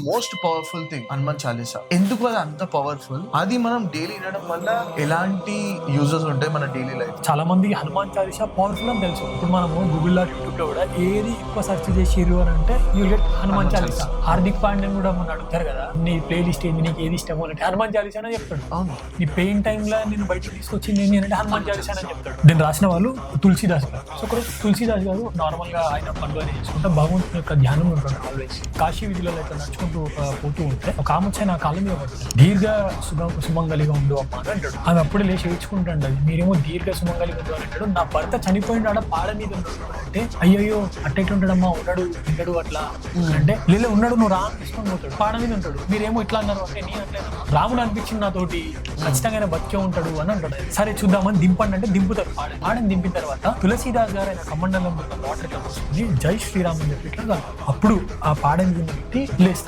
Most powerful thing Hanuman Chalisa. ఎందుకు అది అంత పవర్ఫుల్? అది మనం డైలీ వినడం వల్ల ఎలాంటి యూజెస్ ఉంటాయి మన డైలీ లైఫ్. చాలా మంది హనుమాన్ చాలీసా పవర్ఫుల్ అని తెలుసు. ఇప్పుడు మనము గూగుల్ లో యూట్యూబ్ లో కూడా ఏది ఎక్కువ సెర్చ్ చేసిరు అని అంటే యూ గెట్ హనుమాన్ చాలీసా. హార్దిక్ పాండ్యన్ కూడా మనం అడుగుతారు కదా, నీ ప్లే లిస్ట్ ఏంది, నీకు ఏది ఇష్టమో అంటే హనుమాన్ చాలీసా అని చెప్తాడు. అవును, నీ పెయిన్ టైమ్ లో నేను బయటకు తీసుకొచ్చింది ఏంటి అంటే హనుమాన్ చాలీసా అని చెప్తాడు. దీన్ని రాసిన వాళ్ళు తులసిదాస్ గారు. సో ఒకరోజు తులసిదాస్ గారు నార్మల్ గా ఆయన పనులు అని చేసుకుంటే భగవంతుని యొక్క ధ్యానం ఉంటాడు ఆల్వేస్. కాశీ విధిలో అయితే నడుచుకుంటూ పోతూ ఉంటే ఒక ఆమె వచ్చి నా కాళ్ళ మీద పడుతుంది. దీర్ఘ సుమంగలిగా ఉండు అమ్మ అని అంటాడు. ఆమె అప్పుడే లేచి ఏడ్చుకుంటాడు. మీరేమో దీర్ఘ సుమంగలిగా ఉండు అని అంటాడు. నా భర్త చనిపోయిన ఆడ పాడ మీద ఉన్నాడు అంటే అయ్యయ్యో అట్టెట్టుంటాడమ్మా, ఉన్నాడు ఉంటాడు అట్లా అంటే లేదా ఉన్నాడు, నువ్వు రాము తీసుకొని పోతాడు, పాడ మీద ఉంటాడు. మీరేమో ఇట్లా అన్నారు అంటే నేను అట్లేదు, రాముడు అనిపించింది నాతోటి, ఖచ్చితంగా బతికే ఉంటాడు అని అంటాడు. సరే చూద్దామని దింపండి అంటే దింపుతారు. పాడని దింపిన తర్వాత తులసీదాస్ గారు ఆయన కమండలం వాటర్ ఇట్లా పోసుకుని జై శ్రీరామ్ అని చెప్పి ఇట్లా అప్పుడు ఆ పాడని పెట్టి లేస్తాడు.